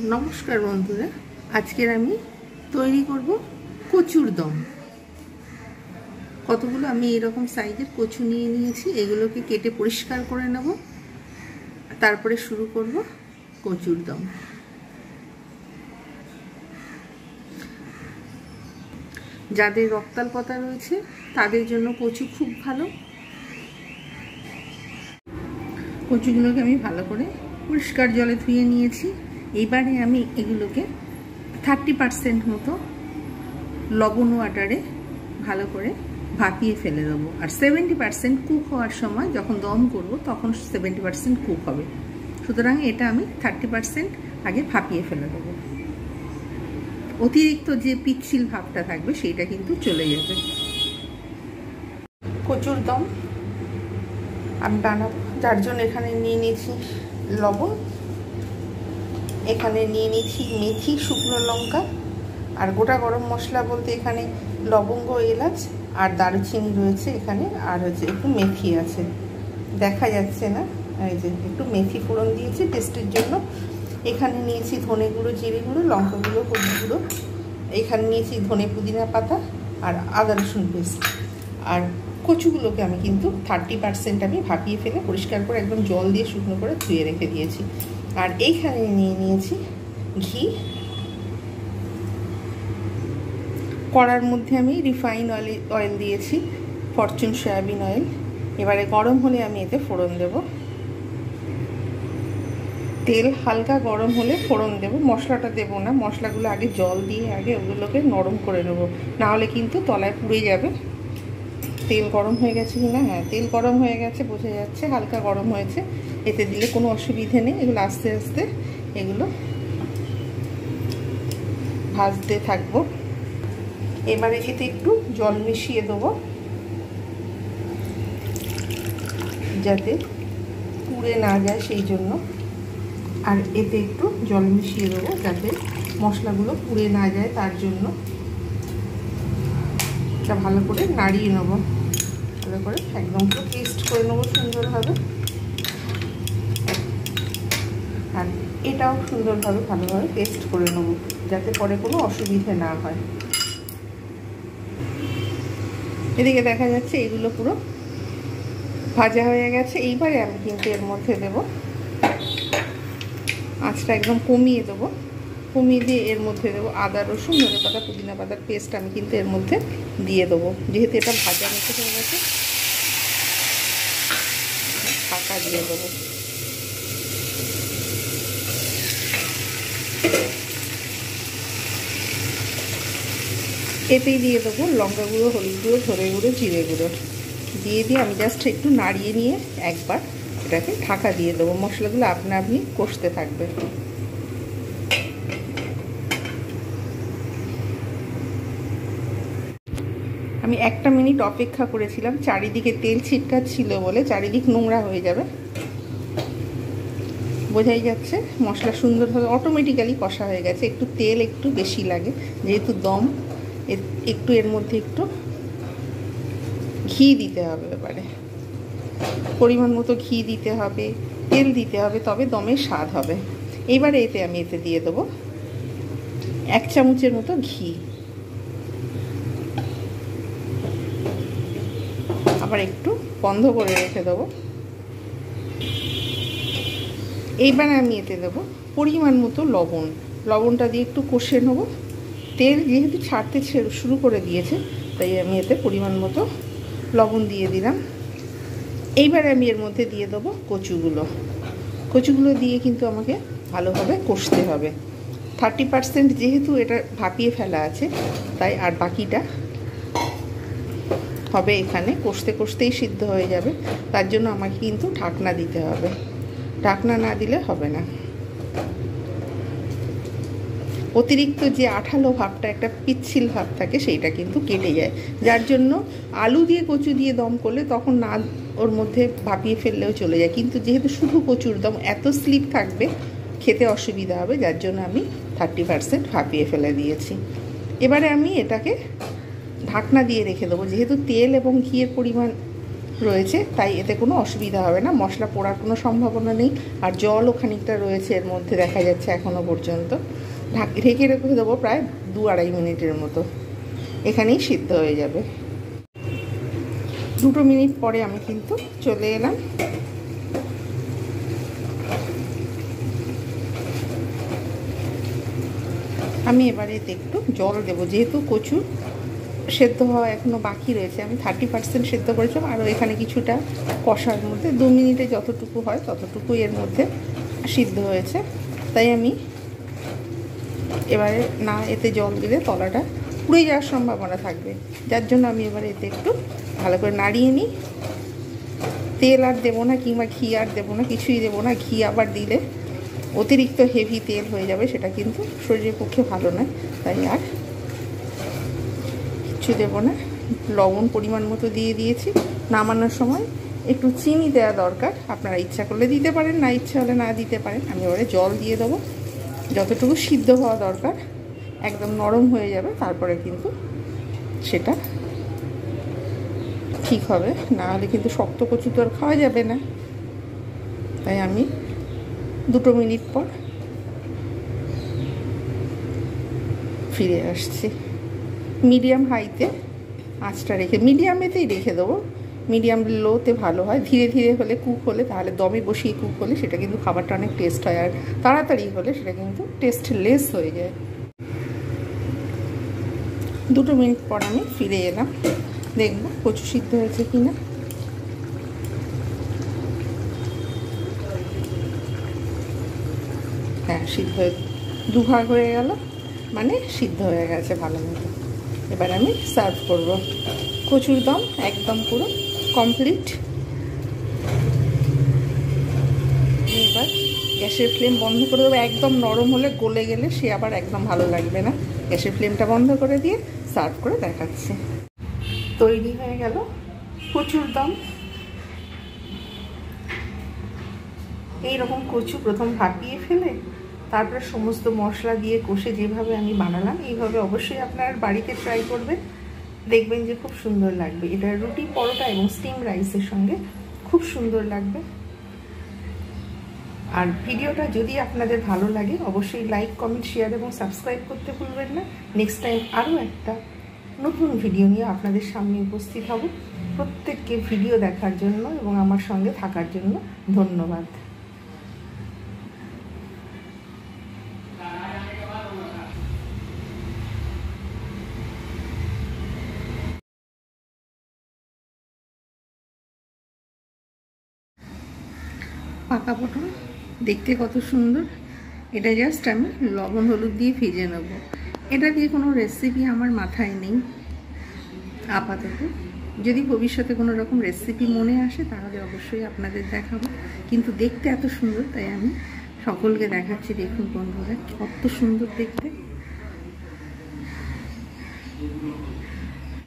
नमस्कार बंधुरा आजकेर आमी तैरी करब कचुर दम। कतगुलो आमी एरकम साइजेर कचु निये नियेछि, एगुलोके केटे परिष्कार करे नेब, तारपरे शुरू करब कचुर दम। जादेर रक्ताल्पता रयेछे तादेर जोन्नो कचु खूब भालो। कचुगुलोके आमी भालो करे परिष्कार जले धुए नियेछि। एबारे आमी एगुलोके 30% मतो लवण वाटारे भालो करे भापिए फेले देबो और 70% कुक होवार समय जखन दम करब तखन 70% कुक होबे। सुतरां एटा आमी 30% आगे भापिए फेले देबो। अतिरिक्त जे पिच्छिल भाबटा थाकबे सेटा किन्तु चले जाबे। कचुर दम आमी बानाबो, जार जोन्नो एखाने निये निয়েছি लवण, एखाने निये निয়েছি मेथी, शुकनो लंका और गोटा गरम मशला बोलते एखाने लवंग एलाच और दारुचिनी रयेछे एखाने और होच्छे एकटु मेथी आछे, देखा जाच्छे ना, এই যে একটু মেথি ফোড়ন দিয়েছি টেস্টের জন্য। এখানে নিয়েছি ধনে গুঁড়ো, জিরে গুঁড়ো, লঙ্কা গুঁড়ো, হলুদ গুঁড়ো। এখানে নিয়েছি ধনে পুদিনা পাতা আর আদা রসুন পেস্ট। আর কচুগুলোকে আমি কিন্তু 30% আমি ভাপিয়ে ফেলে পরিষ্কার করে একদম জল দিয়ে শুকনো করে ধুয়ে রেখে দিয়েছি। আর এইখানে নিয়ে নিয়েছি ঘি। কড়ার মধ্যে আমি রিফাইন অয়েল দিয়েছি, ফরচুন সয়াবিন অয়েল। এবারে গরম হলে আমি এতে ফোড়ন দেব। তেল হালকা গরম হলে ফোড়ন দেব, মশলাটা দেব না। মশলাগুলো আগে জল দিয়ে আগে ওগুলোকে নরম করে নেব, না হলে কিন্তু তলায় পুড়ে যাবে। তেল গরম হয়ে গেছে কিনা? হ্যাঁ, তেল গরম হয়ে গেছে, বোঝা যাচ্ছে হালকা গরম হয়েছে। এতে দিলে কোনো অসুবিধে নেই। এগুলো আস্তে আস্তে এগুলো ভাজতে থাকবো। এবারে এতে একটু জল মিশিয়ে দেবো যাতে পুড়ে না যায় সেই জন্য। আর এতে একটু জল মিশিয়ে দেবো যাতে মশলাগুলো পুড়ে না যায় তার জন্য। এটা ভালো করে নাড়িয়ে নেবো, ভালো করে একদম পুরো পেস্ট করে নেবো সুন্দরভাবে। আর এটাও সুন্দরভাবে ভালোভাবে পেস্ট করে নেবো যাতে পরে কোনো অসুবিধে না হয়। এদিকে দেখা যাচ্ছে এগুলো পুরো ভাজা হয়ে গেছে। এইবারে আমি কিন্তু এর মধ্যে দেব, আঁচটা একদম কমিয়ে দেবো, কমিয়ে দিয়ে এর মধ্যে দেবো আদা রসুন ধনে পাতা পুদিনা পাতার পেস্ট আমি কিন্তু এর মধ্যে দিয়ে দেবো। যেহেতু এটা ভাজা মতো হয়ে গেছে ঢাকা দিয়ে দেবো। এতেই দিয়ে দেবো লঙ্কা গুঁড়ো, হলুদ গুঁড়ো, ধনে গুঁড়ো, জিরে গুঁড়ো দিয়ে আমি জাস্ট একটু নাড়িয়ে নিয়ে একবার এটাকে ঢাকা দিয়ে দেবো। মশলাগুলো আপনা আপনি কষতে থাকবে। আমি 1 মিনিট অপেক্ষা করেছিলাম, চারিদিকে তেল ছিটকাচ্ছিল বলে চারিদিক নোংরা হয়ে যাবে। বোঝাই যাচ্ছে মশলা সুন্দরভাবে অটোমেটিক্যালি কষা হয়ে গেছে। একটু তেল একটু বেশি লাগে যেহেতু দম, একটু এর মধ্যে একটু ঘি দিতে হবে। এবারে পরিমাণ মতো ঘি দিতে হবে, তেল দিতে হবে, তবে দমের স্বাদ হবে। এবারে আমি এতে দিয়ে দেবো 1 চামচের মতো ঘি। আবার একটু বন্ধ করে রেখে দেবো। এইবারে আমি এতে দেবো পরিমাণ মতো লবণ। লবণটা দিয়ে একটু কষে নেবো। তেল যেহেতু ছাড়তে শুরু করে দিয়েছে তাই আমি এতে পরিমাণ মতো লবণ দিয়ে দিলাম। এইবারে আমি এর মধ্যে দিয়ে দেবো কচুগুলো দিয়ে কিন্তু আমাকে ভালোভাবে কষতে হবে। 30% যেহেতু এটা ভাপিয়ে ফেলা আছে তাই আর বাকিটা হবে এখানে কষতে কষতেই সিদ্ধ হয়ে যাবে। তার জন্য আমাকে কিন্তু ঢাকনা দিতে হবে, ঢাকনা না দিলে হবে না। অতিরিক্ত যে আঠালো ভাবটা, একটা পিচ্ছিল ভাব থাকে সেইটা কিন্তু কেটে যায়। যার জন্য আলু দিয়ে কচু দিয়ে দম করলে তখন না ওর মধ্যে ভাপিয়ে ফেললেও চলে যায়, কিন্তু যেহেতু শুধু কচুর দম এত স্লিপ থাকবে খেতে অসুবিধা হবে, যার জন্য আমি 30% ভাপিয়ে ফেলে দিয়েছি। এবারে আমি এটাকে ঢাকনা দিয়ে রেখে দেবো। যেহেতু তেল এবং ঘিয়ের পরিমাণ রয়েছে, তাই এতে কোনো অসুবিধা হবে না, মশলা পোড়ার কোনো সম্ভাবনা নেই। আর জলও খানিকটা রয়েছে এর মধ্যে, দেখা যাচ্ছে এখনও পর্যন্ত। ঢেকে রেখে দেবো প্রায় 2-2.5 মিনিটের মতো, এখানেই সিদ্ধ হয়ে যাবে। 2 মিনিট পরে আমি কিন্তু চলে এলাম। আমি এবারে এতে একটু জল দেবো, যেহেতু কচু সেদ্ধ হওয়া এখনও বাকি রয়েছে। আমি 30% সেদ্ধ করেছিলাম, আরও এখানে কিছুটা কষার মধ্যে 2 মিনিটে যতটুকু হয় ততটুকুই এর মধ্যে সিদ্ধ হয়েছে। তাই আমি এবারে না এতে জল দিলে তলাটা পুড়ে যাওয়ার সম্ভাবনা থাকবে, যার জন্য আমি এবারে এতে একটু ভালো করে নাড়িয়ে নিই। তেল আর দেবো না, কিংবা ঘি আর দেবো না, কিছুই দেবো না। ঘি আবার দিলে অতিরিক্ত হেভি তেল হয়ে যাবে, সেটা কিন্তু শরীরের পক্ষে ভালো নয়, তাই আর কিছু দেবো না। লবণ পরিমাণ মতো দিয়ে দিয়েছি। নামানোর সময় একটু চিনি দেওয়া দরকার, আপনারা ইচ্ছা করলে দিতে পারেন, না ইচ্ছা হলে না দিতে পারেন। আমি এবারে জল দিয়ে দেবো, যতটুকু সিদ্ধ হওয়া দরকার, একদম নরম হয়ে যাবে, তারপরে কিন্তু সেটা ঠিক হবে। না হলে কিন্তু শক্ত কচু তো আর খাওয়া যাবে না। তাই আমি 2 মিনিট পর ফিরে আসছি। মিডিয়াম হাইতে আঁচটা রেখে, মিডিয়ামেতেই রেখে দেবো, মিডিয়াম লোতে ভালো হয়। ধীরে ধীরে হলে, কুক হলে, তাহলে দমে বসিয়ে কুক হলে সেটা কিন্তু খাবারটা অনেক টেস্ট হয়, আর তাড়াতাড়ি হলে সেটা কিন্তু টেস্টলেস হয়ে যায়। 2 মিনিট পর আমি ফিরে এলাম, দেখব কচু সিদ্ধ হয়েছে কিনা। হ্যাঁ, সিদ্ধ হয়ে 2 ভাগ হয়ে গেল, মানে সিদ্ধ হয়ে গেছে ভালো মতো। এবার আমি সার্ভ করব। কচুর দম একদম পুরো কমপ্লিট। এবার গ্যাসের ফ্লেম বন্ধ করে দেবো। একদম নরম হলে, গলে গেলে সে আবার একদম ভালো লাগবে না। গ্যাসের ফ্লেমটা বন্ধ করে দিয়ে সার্ভ করে দেখাচ্ছি। তৈরি হয়ে গেল কচুর দম। এইরকম কচু প্রথম ভাপিয়ে ফেলে তারপরে সমস্ত মশলা দিয়ে কষে যেভাবে আমি বানালাম, এইভাবে অবশ্যই আপনার বাড়িতে ট্রাই করবেন, দেখবেন যে খুব সুন্দর লাগবে। এটা রুটি, পরোটা এবং স্টিম রাইসের সঙ্গে খুব সুন্দর লাগবে। আর ভিডিওটা যদি আপনাদের ভালো লাগে অবশ্যই লাইক, কমেন্ট, শেয়ার এবং সাবস্ক্রাইব করতে ভুলবেন না। নেক্সট টাইম আরও একটা নতুন ভিডিও নিয়ে আপনাদের সামনে উপস্থিত হব। প্রত্যেককে ভিডিও দেখার জন্য এবং আমার সঙ্গে থাকার জন্য ধন্যবাদ। পাকা পটল দেখতে কত সুন্দর। এটা জাস্ট আমি লবণ হলুদ দিয়ে ভেজে নেব। এটা দিয়ে কোনো রেসিপি আমার মাথায় নেই আপাতত। যদি ভবিষ্যতে কোনো রকম রেসিপি মনে আসে তাহলে অবশ্যই আপনাদের দেখাবো, কিন্তু দেখতে এত সুন্দর তাই আমি সকলকে দেখাচ্ছি। দেখুন বন্ধুরা, কত সুন্দর দেখতে।